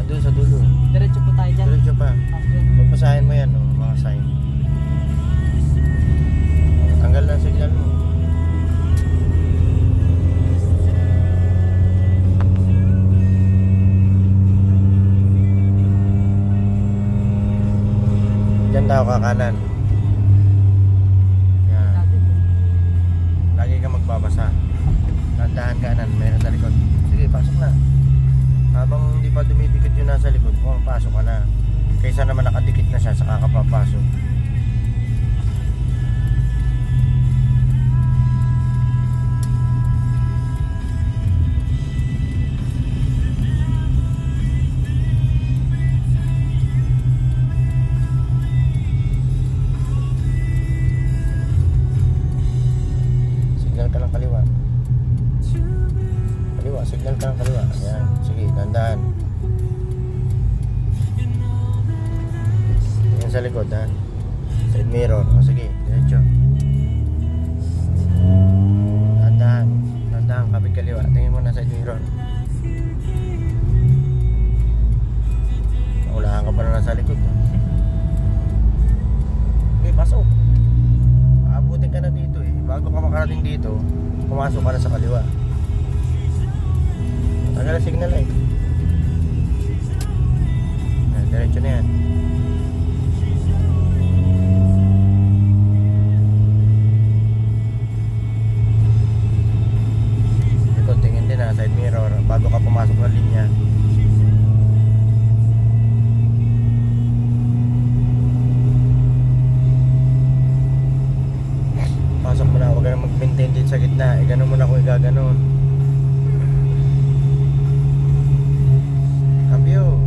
Doon sa dulo. Diretso po tayo dyan. Diretso pa. Okay. Magpasahin mo yan, no? Mga sign. Tanggal na signal mo. Diyan daw kakanan. Yan. Lagi ka magbabasa. Tandahan kanan, mayroon sa likod. Sige, pasok na. Habang hindi pa dumidikit yung nasa likod, pasok ka na. Kaysa naman nakadikit na siya, saka ka papasok. Signal ka ng kaliwa. Kaliwa, signal ka ng kaliwa. Ayan, sige, dandahan. Yan sa likod, ha? Side mirror. O, sige, diretso. Dandahan. Dandahan, kapit kaliwa. Tingin mo na side mirror. Maulahan ka pa na nasa likod, ha? Okay, pasok. Aabutin ka na dito, eh. Bago ka makarating dito, pumasok ka na sa kaliwa. Tagal ang signal, eh. Diretso na yan. Likod, tingin din, ha. Side mirror. Bago ka pumasok ng linya. Pasok mo na, huwag ka na mag-maintain dito sa gitna. Gano'n mo na kung igaganon. Cambio.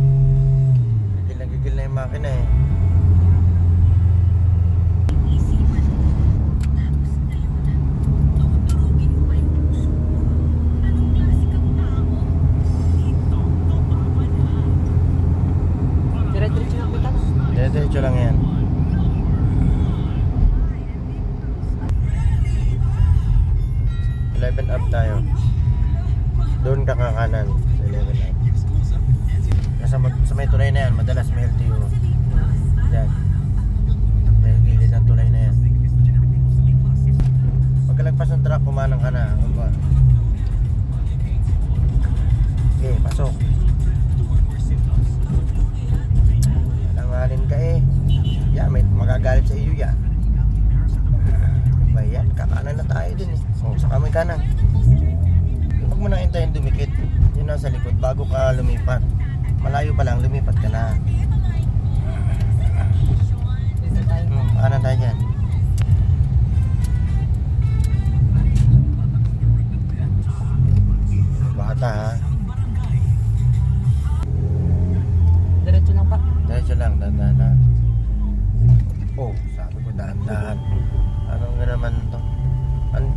Gigil na yung makina, eh. Diretso lang kita. Diretso lang yan. Up tayo. Doon ka kakanan sa 11 up. Sa may tulay na yan, madalas may LTO. Yan. May gilid ng tulay na yan. Pagkalagpas ng truck, kumanang ka na. Okay, pasok. Alanganin ka, eh. Yeah, may magagalit sa iyo yan. Bayan, kakanan na tayo din, eh. O, saka may kanan. Huwag mo nang hintayin dumikit. Yun nasa likod bago ka lumipat. Malayo pa lang, lumipat ka na. Kanan tayo dyan. Bata, ha? Diretso lang pa. Diretso lang, dahan-dahan, ha? Oh, sabi ko dahan-dahan. Anong nga naman to?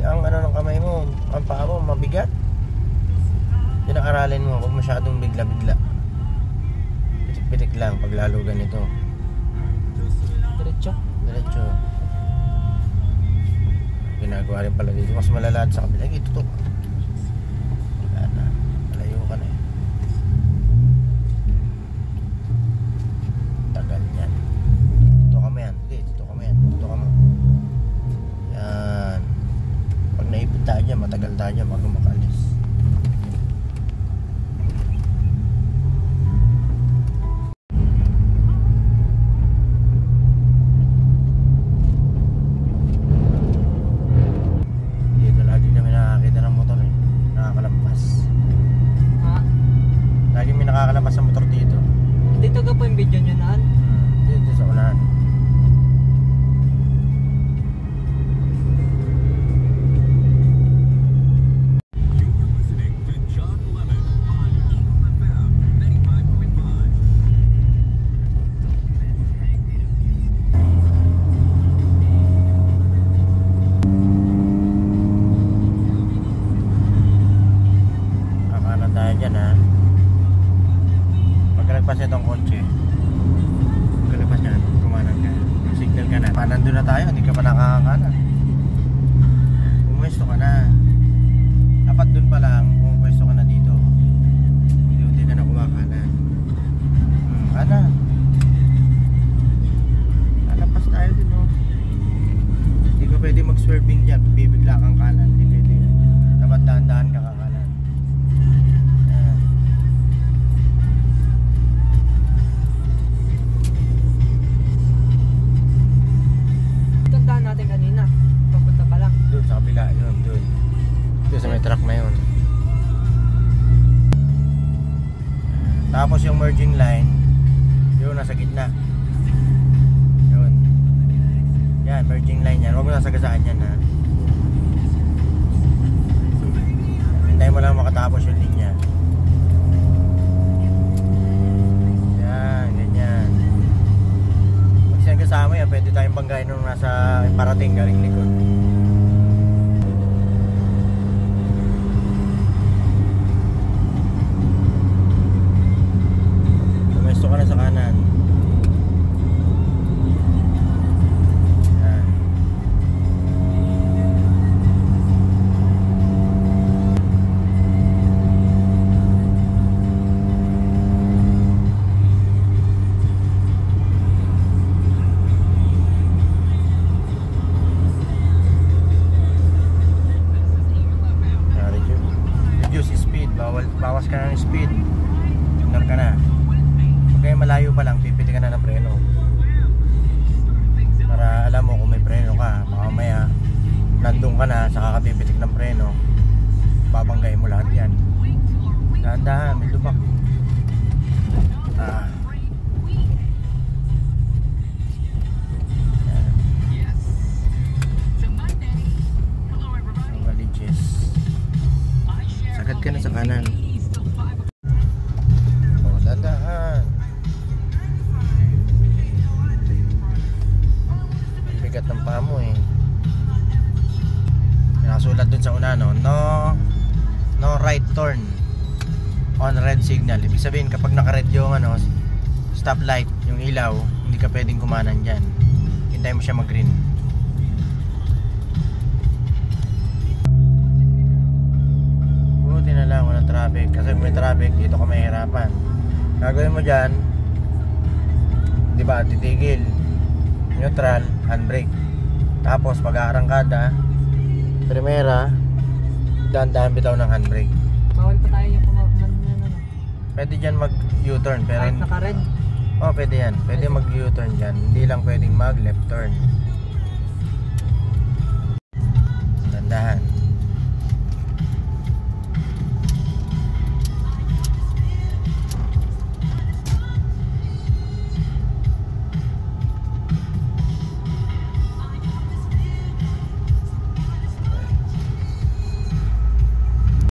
Ang ano ng kamay mo, ang paa mo, mabigat. Aralin mo, huwag masyadong bigla-bigla. Pitik-pitik lang pag lalo ganito. Diretso? Diretso. Ginagawa rin pala dito. Mas malalad sa kabila. Ay, tutok. Wala na. Malayo ka na, eh. Tagal yan. Tutok ka mo yan. Sige, tutok ka mo yan. Tutok ka mo. Yan. Pag naipit tayo dyan, matagal tayo dyan bago makalis. Nakakalabas sa motor dito. Dito ka po yung video nyo naan? Dito sa unahan. Kakanan tayo dyan, ha. Pagkalagpas itong kotse, pagkalagpas yan, kumanan ka, signal ka na, nandun na tayo, hindi ka pa nakakanan. Pumwesto ka na, dapat dun pa lang pumwesto ka na dito, hindi ka na kumakanan. Tapos yung merging line, yun nasa gitna. Yun. Yan, merging line yan. Huwag mo nasagasaan yan ha. Hintayin mo lang makatapos yung linya. Yan, ganyan. Pag siyang kasama yan, pwede tayong banggain nung nasa parating galing likod. Pumesto ka na sa kanan. Yan. Reduce speed, bawas ka na ng speed. Ignore ka na. Kaya malayo pa lang, pipili ka na ng preno. Para alam mo kung may preno ka. Mamaya, nandun ka na, saka ka pipitik ng preno. Babanggay mo lahat yan. Dahan-dahan, may lubak. Ah. Ang maliches. Sagad ka na sa kanan. Oh, dahan-dahan. Bigat ng paa mo eh. Nakasulat dun sa una no right turn on red signal. Ibig sabihin kapag naka-red yung stoplight, yung ilaw, hindi ka pwedeng kumanan dyan. Hintayin mo siya mag-green. Buti na lang walang traffic. Kasi kung may traffic, dito ka mahihirapan. Gagawin mo dyan, di ba, titigil, neutral, handbrake. Tapos pag-aarangkada, primera, dahan-dahan bitaw ng handbrake. Bawal pa tayo yung Pwede dyan mag-U-turn pero kahit naka-red. oh, pwede yan. Pwede mag-U-turn dyan. Hindi lang pwedeng mag-left turn. Dahan-dahan.